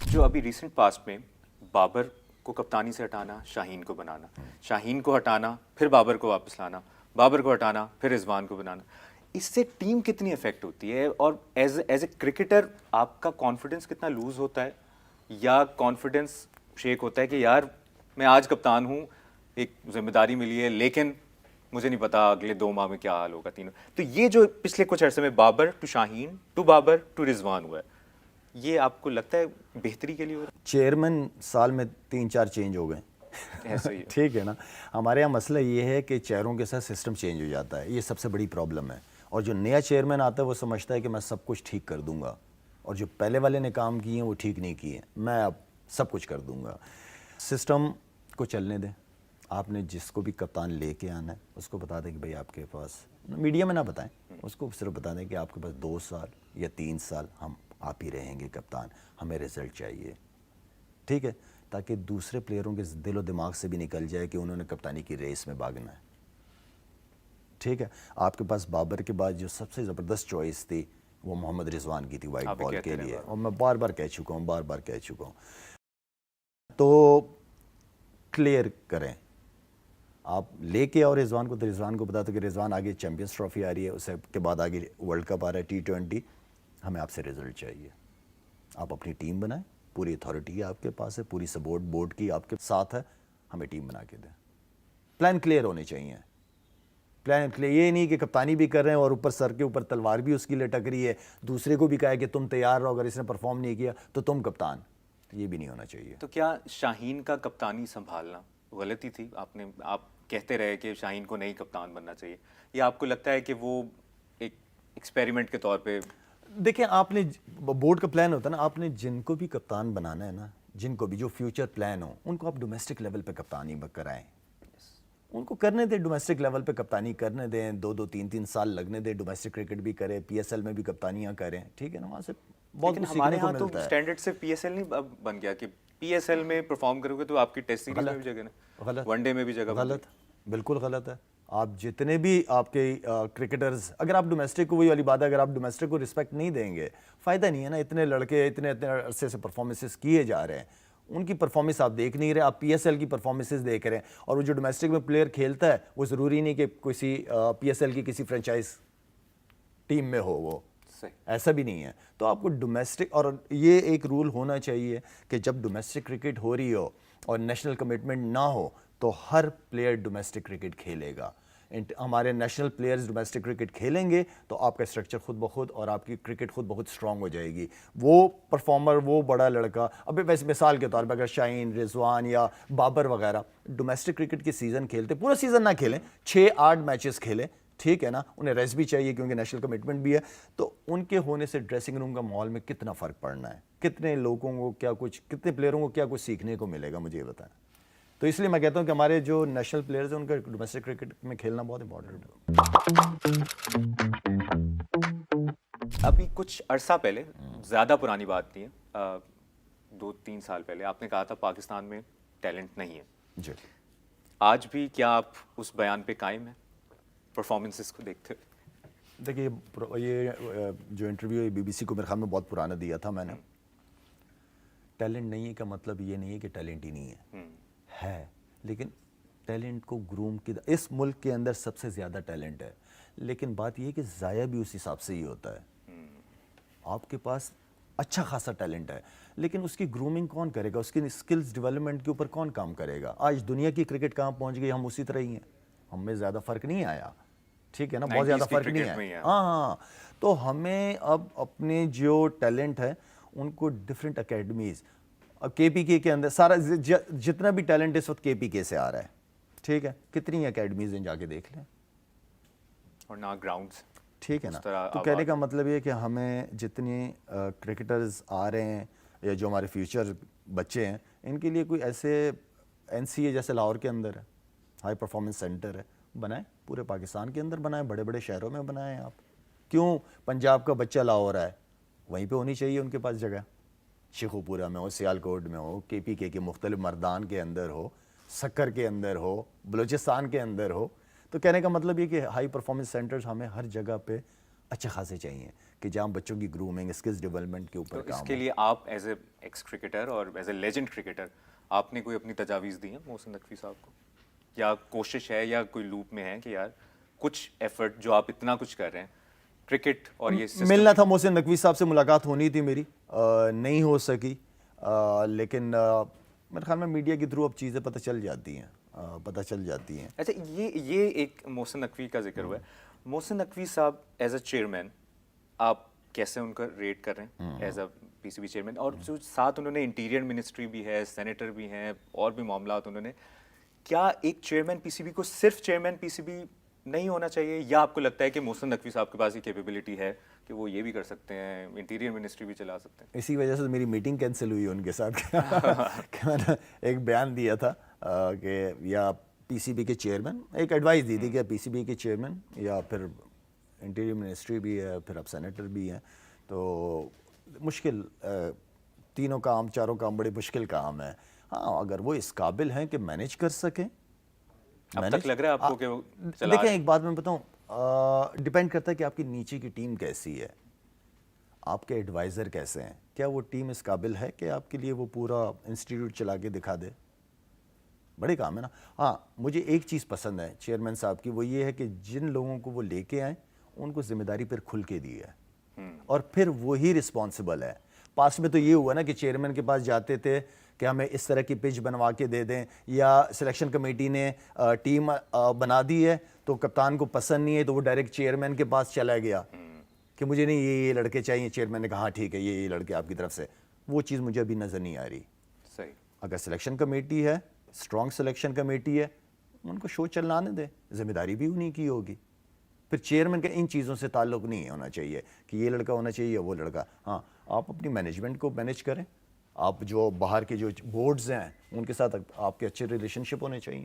جو ابھی recent past میں بابر کو کپتانی سے ہٹانا، شاہین کو بنانا، شاہین کو ہٹانا پھر بابر کو واپس لانا، بابر کو ہٹانا پھر رضوان کو بنانا، اس سے ٹیم کتنی افیکٹ ہوتی ہے؟ اور ایز اے کرکٹر آپ کا کانفیڈنس کتنا لوز ہوتا ہے، یا کانفیڈنس شیک ہوتا ہے کہ یار میں آج کپتان ہوں، ایک ذمہ داری ملی ہے، لیکن مجھے نہیں پتا اگلے 2 ماہ میں کیا حال ہوگا تینوں. تو یہ جو پچھلے کچھ عرصے میں Babar to Shaheen to Babar to Rizwan ہوا ہے، یہ آپ کو لگتا ہے بہتری کے لیے ہو رہا چیئرمین سال میں 3-4 چینج ہو گئے. ہے؟ ایسا ہی ہے. ٹھیک ہے نا. ہمارے یہاں مسئلہ یہ ہے کہ چیئروں کے ساتھ سسٹم چینج ہو جاتا ہے, یہ سب سے بڑی پرابلم ہے. اور جو نیا چیئرمین آتا ہے وہ سمجھتا ہے کہ میں سب کچھ ٹھیک کر دوں گا, اور جو پہلے والے نے کام کیے ہیں وہ ٹھیک نہیں کیے, میں اب سب کچھ کر دوں گا. سسٹم کو چلنے دیں. آپ نے جس کو بھی کپتان لے کے آنا ہے اس کو بتا دیں کہ بھائی آپ کے پاس, میڈیا میں نہ بتائیں, اس کو صرف بتا دیں کہ آپ کے پاس 2 سال یا 3 سال ہم آپ ہی رہیں گے کپتان, ہمیں رزلٹ چاہیے. ٹھیک ہے, تاکہ دوسرے پلیئروں کے دل و دماغ سے بھی نکل جائے کہ انہوں نے کپتانی کی ریس میں بھاگنا ہے. ٹھیک ہے. آپ کے پاس بابر کے بعد جو سب سے زبردست چوائس تھی وہ محمد رضوان کی تھی وائٹ بال کے لیے, اور میں بار بار کہہ چکا ہوں. تو کلیئر کریں, آپ لے کے اور رضوان کو, تو رضوان کو بتا دو کہ رضوان آگے چیمپئنز ٹرافی آ رہی ہے, اس کے بعد آگے ورلڈ کپ آ رہا ہے T20, ہمیں آپ سے رزلٹ چاہیے. آپ اپنی ٹیم بنائیں, پوری اتھارٹی آپ کے پاس ہے, پوری سپورٹ بورڈ کی آپ کے ساتھ ہے, ہمیں ٹیم بنا کے دیں. پلان کلیئر ہونے چاہیے. پلان کلیئر, یہ نہیں کہ کپتانی بھی کر رہے ہیں اور اوپر سر کے اوپر تلوار بھی اس کی لٹک رہی ہے, دوسرے کو بھی کہا ہے کہ تم تیار رہو, اگر اس نے پرفارم نہیں کیا تو تم کپتان. یہ بھی نہیں ہونا چاہیے. تو کیا شاہین کا کپتانی سنبھالنا غلطی تھی؟ آپ کہتے رہے کہ شاہین کو نہیں کپتان بننا چاہیے, یا آپ کو لگتا ہے کہ وہ ایک ایکسپیریمنٹ کے طور پہ؟ دیکھیں, آپ نے بورڈ کا پلان ہوتا ہے نا, آپ نے جن کو بھی کپتان بنانا ہے نا, جن کو بھی جو فیوچر پلان ہو, ان کو آپ ڈومیسٹک لیول پہ کپتانی کرائیں. ان کو کرنے دیں, ڈومیسٹک لیول پہ کپتانی کرنے دیں, 2-2 3-3 سال لگنے دیں, ڈومیسٹک کرکٹ بھی کریں, PSL میں بھی کپتانیاں کریں. ٹھیک ہے نا, وہاں سے بہت کچھ ہمارے سیکھنے کو ہاں تو ملتا ہے. اسٹینڈرڈ سے PSL نہیں بن گیا کہ PSL میں پرفارم کرو گے تو آپ کی ٹیسٹ سیریز میں بھی جگہ نہیں, ون ڈے میں بھی جگہ. غلط, بالکل غلط ہے. آپ جتنے بھی آپ کے کرکٹرز, اگر آپ ڈومیسٹک کو, وہی والی بات ہے, اگر آپ ڈومیسٹک کو رسپیکٹ نہیں دیں گے, فائدہ نہیں ہے نا. اتنے لڑکے اتنے عرصے سے پرفارمنسز کیے جا رہے ہیں, ان کی پرفارمنس آپ دیکھ نہیں رہے, آپ PSL کی پرفارمنسز دیکھ رہے ہیں. اور وہ جو ڈومیسٹک میں پلیئر کھیلتا ہے وہ ضروری نہیں کہ کسی PSL کی کسی فرینچائز ٹیم میں ہو, وہ ایسا بھی نہیں ہے. تو آپ کو ڈومیسٹک, اور یہ ایک رول ہونا چاہیے کہ جب ڈومیسٹک کرکٹ ہو رہی ہو اور نیشنل کمٹمنٹ نہ ہو تو ہر پلیئر ڈومیسٹک کرکٹ کھیلے گا. ہمارے نیشنل پلیئرز ڈومیسٹک کرکٹ کھیلیں گے تو آپ کا اسٹرکچر خود بخود اور آپ کی کرکٹ خود بخود اسٹرانگ ہو جائے گی. وہ پرفارمر, وہ بڑا لڑکا, ابھی ویسے مثال کے طور پہ اگر شاہین, رضوان یا بابر وغیرہ ڈومیسٹک کرکٹ کی سیزن کھیلتے, پورا سیزن نہ کھیلیں, 6-8 میچز کھیلیں, ٹھیک ہے نا, انہیں ریسٹ بھی چاہیے کیونکہ نیشنل کمٹمنٹ بھی ہے, تو ان کے ہونے سے ڈریسنگ روم کا ماحول میں کتنا فرق پڑنا ہے, کتنے لوگوں کو کیا کچھ, کتنے پلیئروں کو کیا کچھ سیکھنے کو ملے گا, مجھے یہ بتائیں. تو اس لیے میں کہتا ہوں کہ ہمارے جو نیشنل پلیئرز ہیں ان کا ڈومیسٹک کرکٹ میں کھیلنا بہت امپورٹنٹ ہے. ابھی کچھ عرصہ پہلے, زیادہ پرانی بات نہیں ہے, 2-3 سال پہلے آپ نے کہا تھا پاکستان میں ٹیلنٹ نہیں ہے. جی. آج بھی کیا آپ اس بیان پہ قائم ہیں پرفارمنسز کو دیکھتے ہوئے؟ دیکھیے, یہ جو انٹرویو BBC کو میرے خیال میں بہت پرانا دیا تھا میں نے. ٹیلنٹ نہیں ہے کا مطلب یہ نہیں ہے کہ ٹیلنٹ ہی نہیں ہے, لیکن ٹیلنٹ کو گروم کی, اس ملک کے اندر سب سے زیادہ ٹیلنٹ ہے, لیکن بات یہ ہے کہ ضائع بھی اس حساب سے ہی ہوتا ہے. آپ کے پاس اچھا خاصا ٹیلنٹ ہے, لیکن اس کی گرومنگ کون کرے گا, اس کی اسکلز ڈیولپمنٹ کے اوپر کون کام کرے گا. آج دنیا کی کرکٹ کہاں پہنچ گئی, ہم اسی طرح ہی ہیں, ہم میں زیادہ فرق نہیں آیا. ٹھیک ہے نا, بہت زیادہ فرق نہیں ہے. ہاں, تو ہمیں اب اپنے جو ٹیلنٹ ہے ان کو ڈفرینٹ اکیڈمیز, KPK کے اندر سارا جتنا بھی ٹیلنٹ اس وقت KPK سے آ رہا ہے, ٹھیک ہے, کتنی اکیڈمیز ہیں, جا کے دیکھ لیں, اور نہ گراؤنڈز. ٹھیک ہے نا. تو کہنے کا مطلب یہ کہ ہمیں جتنے کرکٹرز آ رہے ہیں یا جو ہمارے فیوچر بچے ہیں, ان کے لیے کوئی ایسے NCA جیسے لاہور کے اندر ہے, ہائی پرفارمنس سینٹر ہے, بنائیں, پورے پاکستان کے اندر بنائیں, بڑے بڑے شہروں میں بنائیں. آپ کیوں پنجاب کا بچہ لاہور ہے, وہیں پہ ہونی چاہیے ان کے پاس جگہ, شیخو پورہ میں ہو, سیالکوٹ میں ہو, KPK کے مختلف مردان کے اندر ہو, سکر کے اندر ہو, بلوچستان کے اندر ہو. تو کہنے کا مطلب یہ کہ ہائی پرفارمنس سینٹرز ہمیں ہر جگہ پہ اچھے خاصے چاہیے کہ جہاں بچوں کی گرومنگ اسکلز ڈیولپمنٹ کے تو اوپر اس کام کے ہو. لیے آپ ایز اے ایکس کرکٹر اور ایز اے لیجنڈ کرکٹر آپ نے کوئی اپنی تجاویز دی ہیں محسن نقوی صاحب کو, یا کوشش ہے یا کوئی لوپ میں ہے کہ یار کچھ ایفرٹ جو آپ اتنا کچھ کر رہے ہیں کرکٹ اور یہ سسٹم؟ ملنا تھا محسن نقوی صاحب سے, ملاقات ہونی تھی میری, نہیں ہو سکی, لیکن میرے خیال میں میڈیا کے تھرو اب چیزیں پتہ چل جاتی ہیں. اچھا, یہ ایک محسن نقوی کا ذکر ہوا ہے. محسن نقوی صاحب ایز اے چیئرمین آپ کیسے ان کا ریٹ کر رہے ہیں as a P C B chairman, اور جو ساتھ انہوں نے انٹیریئر منسٹری بھی ہے, سینیٹر بھی ہیں, اور بھی معاملات انہوں نے, کیا ایک چیئرمین پی سی بی کو صرف چیئرمین پی سی بی نہیں ہونا چاہیے, یا آپ کو لگتا ہے کہ محسن نقوی صاحب کے پاس یہ کیپیبلٹی ہے کہ وہ یہ بھی کر سکتے ہیں, انٹیریئر منسٹری بھی چلا سکتے ہیں؟ اسی وجہ سے میری میٹنگ کینسل ہوئی ان کے ساتھ کہ میں نے ایک بیان دیا تھا کہ یا پی سی بی کے چیئرمین, ایک ایڈوائس دی تھی کہ پی سی بی کے چیئرمین یا پھر انٹیریئر منسٹری بھی ہے, پھر اب سینیٹر بھی ہیں, تو مشکل تینوں کام چاروں کام بڑے مشکل کام ہیں. ہاں اگر وہ اس قابل ہیں کہ مینیج کر سکیں. اب تک لگ رہا ہے آپ کو کہ وہ چلا؟ دیکھیں ایک بات میں بتاؤں, ڈیپینڈ کرتا ہے کہ آپ کی نیچے کی ٹیم کیسی ہے, آپ کے ایڈوائزر کیسے ہیں, کیا وہ ٹیم اس قابل ہے کہ آپ کے لیے وہ پورا انسٹیٹیوٹ چلا کے دکھا دے. بڑے کام ہے نا. ہاں مجھے ایک چیز پسند ہے چیئرمین صاحب کی, وہ یہ ہے کہ جن لوگوں کو وہ لے کے آئیں ان کو ذمہ داری پھر کھل کے دی ہے, اور پھر وہی رسپانسبل ہے. پاس میں تو یہ ہوا نا کہ چیئرمین کے پاس جاتے تھے کہ ہمیں اس طرح کی پچ بنوا کے دے دیں, یا سلیکشن کمیٹی نے ٹیم بنا دی ہے تو کپتان کو پسند نہیں ہے تو وہ ڈائریکٹ چیئرمین کے پاس چلا گیا کہ مجھے نہیں یہ لڑکے چاہیے. چیئرمین نے کہا ہاں ٹھیک ہے یہ لڑکے آپ کی طرف سے. وہ چیز مجھے ابھی نظر نہیں آ رہی. صحیح. اگر سلیکشن کمیٹی ہے, اسٹرانگ سلیکشن کمیٹی ہے, ان کو شو چلانے دیں, ذمہ داری بھی انہیں کی ہوگی. پھر چیئرمین کا ان چیزوں سے تعلق نہیں ہونا چاہیے کہ یہ لڑکا ہونا چاہیے یا وہ لڑکا. ہاں آپ اپنی مینجمنٹ کو مینیج کریں, آپ جو باہر کے جو بورڈز ہیں ان کے ساتھ آپ کے اچھے ریلیشن شپ ہونے چاہیے.